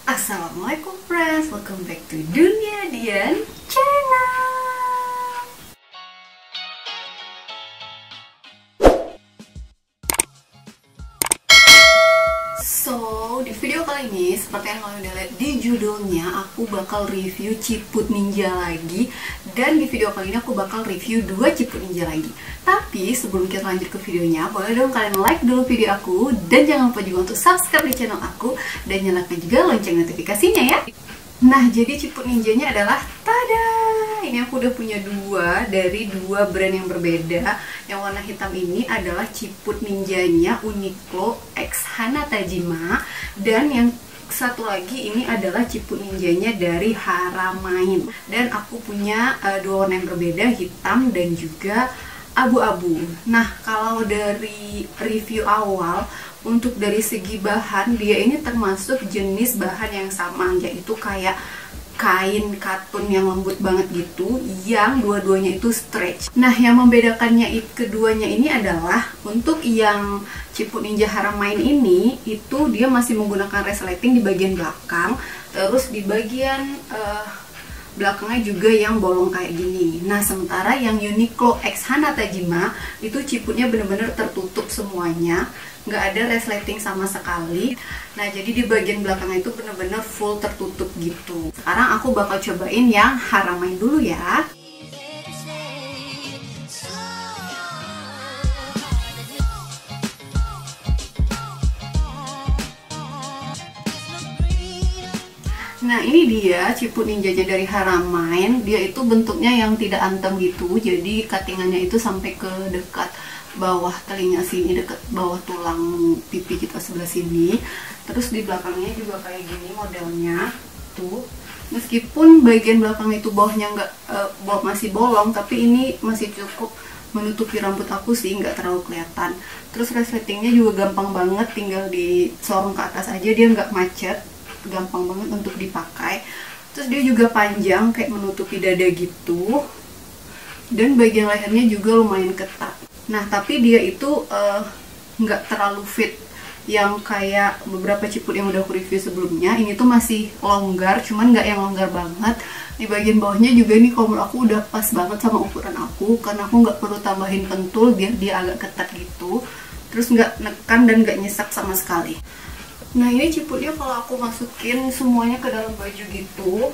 Assalamualaikum friends, welcome back to Dunia Dian Channel. So, di video kali ini, seperti yang kalian udah lihat di judulnya, aku bakal review Ciput Ninja lagi. Dan di video kali ini aku bakal review 2 Ciput Ninja lagi. Tapi sebelum kita lanjut ke videonya, boleh dong kalian like dulu video aku. Dan jangan lupa juga untuk subscribe di channel aku. Dan nyalakan juga lonceng notifikasinya ya. Nah, jadi Ciput Ninjanya adalah, tada! Ini aku udah punya 2 dari 2 brand yang berbeda. Yang warna hitam ini adalah Ciput Ninjanya Uniqlo X Hanatajima. Dan yang satu lagi ini adalah Ciput Ninjanya dari Haramain. Dan aku punya 2 warna yang berbeda, hitam dan juga abu-abu. Nah, kalau dari review awal, untuk dari segi bahan, dia ini termasuk jenis bahan yang sama, yaitu kayak kain katun yang lembut banget gitu, yang dua-duanya itu stretch. Nah, yang membedakannya keduanya ini adalah untuk yang Ciput Ninja Haramain ini, itu dia masih menggunakan resleting di bagian belakang, terus di bagian belakangnya juga yang bolong kayak gini. Nah, sementara yang Uniqlo X Hanatajima itu ciputnya bener-bener tertutup semuanya, nggak ada resleting sama sekali. Nah, jadi di bagian belakangnya itu bener-bener full tertutup gitu. Sekarang aku bakal cobain yang Haramain dulu ya. Nah, ini dia Ciput Ninjanya dari Haramain. Dia itu bentuknya yang tidak antem gitu, jadi cuttingannya itu sampai ke dekat bawah telinga sini, dekat bawah tulang pipi kita sebelah sini. Terus di belakangnya juga kayak gini modelnya tuh. Meskipun bagian belakang itu bawahnya masih bolong, tapi ini masih cukup menutupi rambut aku sih, nggak terlalu kelihatan. Terus resletingnya juga gampang banget, tinggal disorong ke atas aja, dia nggak macet, gampang banget untuk dipakai. Terus dia juga panjang kayak menutupi dada gitu, dan bagian lehernya juga lumayan ketat. Nah, tapi dia itu nggak terlalu fit yang kayak beberapa ciput yang udah aku review sebelumnya. Ini tuh masih longgar, cuman nggak yang longgar banget. Di bagian bawahnya juga nih, kalau menurut aku udah pas banget sama ukuran aku, karena aku nggak perlu tambahin pentul biar dia agak ketat gitu. Terus nggak nekan dan nggak nyesek sama sekali. Nah, ini ciputnya kalau aku masukin semuanya ke dalam baju gitu,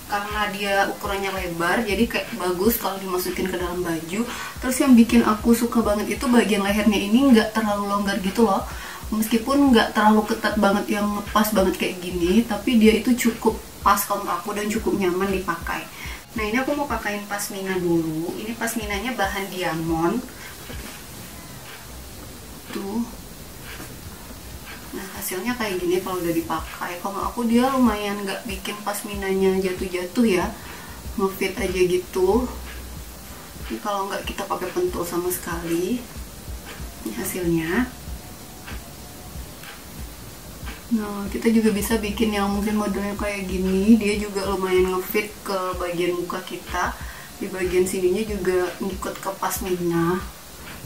karena dia ukurannya lebar, jadi kayak bagus kalau dimasukin ke dalam baju. Terus yang bikin aku suka banget itu bagian lehernya ini nggak terlalu longgar gitu loh. Meskipun nggak terlalu ketat banget yang pas banget kayak gini, tapi dia itu cukup pas kalau aku dan cukup nyaman dipakai. Nah, ini aku mau pakein pasmina dulu. Ini pasminanya bahan diamond. Tuh. Nah, hasilnya kayak gini kalau udah dipakai. Kalau aku dia lumayan nggak bikin pasminanya jatuh-jatuh ya, ngefit aja gitu. Ini kalau nggak kita pakai pentul sama sekali. Ini hasilnya. Nah, kita juga bisa bikin yang mungkin modelnya kayak gini. Dia juga lumayan ngefit ke bagian muka kita. Di bagian sininya juga ngikut ke pasmina,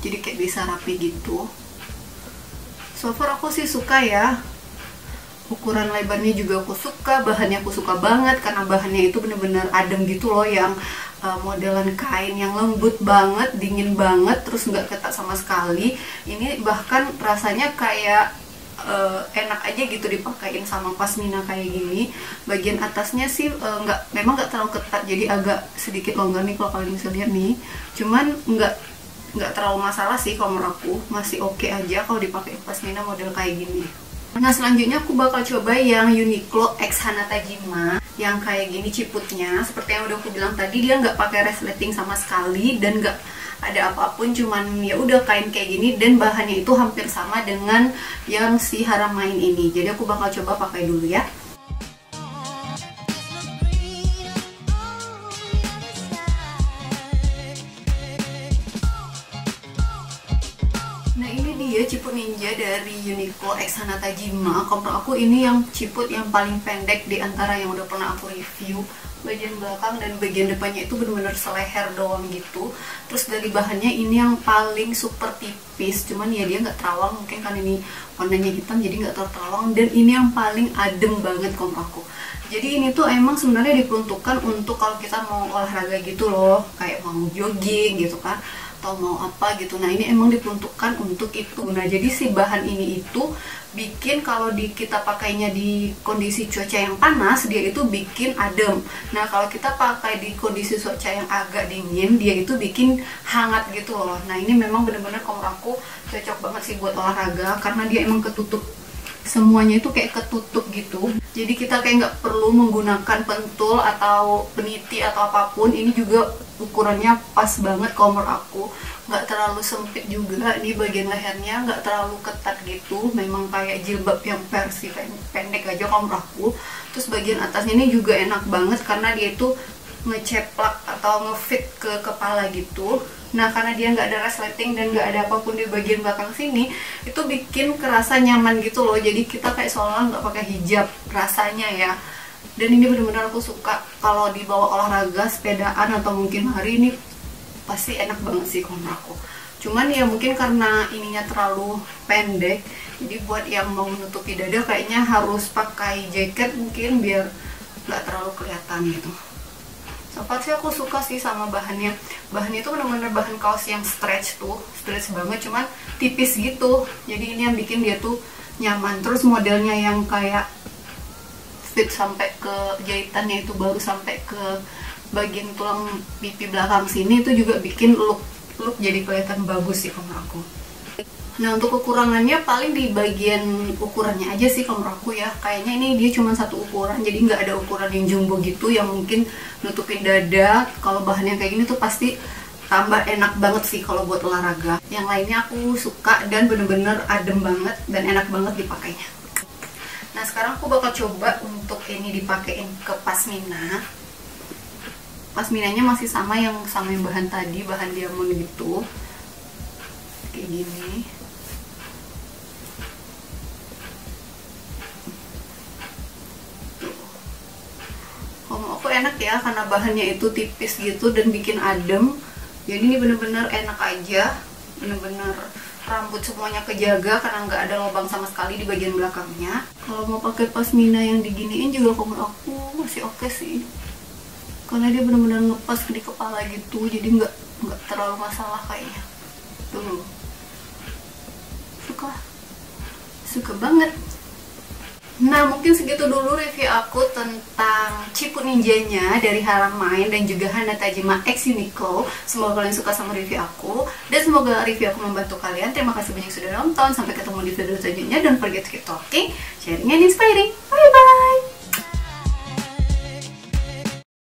jadi kayak bisa rapi gitu. So far aku sih suka ya, ukuran lebarnya juga aku suka, bahannya aku suka banget, karena bahannya itu bener-bener adem gitu loh, yang modelan kain yang lembut banget, dingin banget, terus nggak ketat sama sekali. Ini bahkan rasanya kayak enak aja gitu dipakein sama pasmina kayak gini. Bagian atasnya sih memang nggak terlalu ketat, jadi agak sedikit longgar nih kalau kalian bisa lihat nih, cuman nggak terlalu masalah sih kalau menurut aku, masih oke aja kalau dipakai pasmina model kayak gini. Nah, selanjutnya aku bakal coba yang Uniqlo X Hanatajima yang kayak gini ciputnya. Seperti yang udah aku bilang tadi, dia nggak pakai resleting sama sekali dan nggak ada apapun, cuman ya udah kain kayak gini, dan bahannya itu hampir sama dengan yang si Haramain ini. Jadi aku bakal coba pakai dulu ya. ciput ninja dari Uniqlo X Hanatajima. Menurut aku ini yang ciput yang paling pendek di antara yang udah pernah aku review. Bagian belakang dan bagian depannya itu benar-benar seleher doang gitu. Terus dari bahannya ini yang paling super tipis, cuman ya dia nggak terawang, mungkin kan ini warnanya hitam jadi nggak terawang. Dan ini yang paling adem banget menurut aku. Jadi ini tuh emang sebenarnya diperuntukkan untuk kalau kita mau olahraga gitu loh, kayak mau jogging gitu kan, atau mau apa gitu. Nah ini emang diperuntukkan untuk itu. Nah jadi si bahan ini itu bikin kalau kita pakainya di kondisi cuaca yang panas, dia itu bikin adem. Nah kalau kita pakai di kondisi cuaca yang agak dingin, dia itu bikin hangat gitu loh. Nah ini memang bener-bener kalau aku cocok banget sih buat olahraga, karena dia emang ketutup, semuanya itu kayak ketutup gitu. Jadi kita kayak nggak perlu menggunakan pentul atau peniti atau apapun. Ini juga ukurannya pas banget kalau menurut aku, nggak terlalu sempit juga di bagian lehernya, nggak terlalu ketat gitu. Memang kayak jilbab yang versi pendek aja kalau menurut aku. Terus bagian atasnya ini juga enak banget karena dia itu ngeceplak atau ngefit ke kepala gitu. Nah karena dia nggak ada resleting dan nggak ada apapun di bagian belakang sini, itu bikin kerasa nyaman gitu loh. Jadi kita kayak seolah nggak pakai hijab rasanya ya. Dan ini benar-benar aku suka kalau dibawa olahraga, sepedaan atau mungkin hari ini pasti enak banget sih kalau aku. Cuman ya mungkin karena ininya terlalu pendek, jadi buat yang mau menutupi dada kayaknya harus pakai jaket mungkin biar nggak terlalu kelihatan gitu. So far sih aku suka sih sama bahannya. Bahannya itu benar-benar bahan kaos yang stretch tuh, stretch banget, cuman tipis gitu. Jadi ini yang bikin dia tuh nyaman. Terus modelnya yang kayak fit sampai ke jahitannya itu baru sampai ke bagian tulang pipi belakang sini, itu juga bikin look jadi kelihatan bagus sih kalau aku. Nah untuk kekurangannya paling di bagian ukurannya aja sih kalau menurut aku ya. Kayaknya ini dia cuma satu ukuran, jadi nggak ada ukuran yang jumbo gitu yang mungkin nutupin dada. Kalau bahan yang kayak gini tuh pasti tambah enak banget sih kalau buat olahraga. Yang lainnya aku suka dan bener-bener adem banget dan enak banget dipakainya. Nah sekarang aku bakal coba untuk ini dipakein ke pasmina. Pasminanya masih sama yang bahan tadi, bahan diamond gitu, kayak gini. Kalau aku enak ya karena bahannya itu tipis gitu dan bikin adem. Jadi ini bener-bener enak aja, bener-bener rambut semuanya kejaga karena nggak ada lubang sama sekali di bagian belakangnya. Kalau mau pakai pasmina yang diginiin juga menurut aku masih oke sih, karena dia bener-bener ngepas di kepala gitu, jadi nggak terlalu masalah kayaknya. Tuh, suka banget. Nah mungkin segitu dulu review aku tentang ciput ninjanya dari Haramain dan juga Hanatajima X Uniqlo. Semoga kalian suka sama review aku dan semoga review aku membantu kalian. Terima kasih banyak sudah nonton, sampai ketemu di video selanjutnya. Don't forget to keep talking, sharing and inspiring. Bye bye.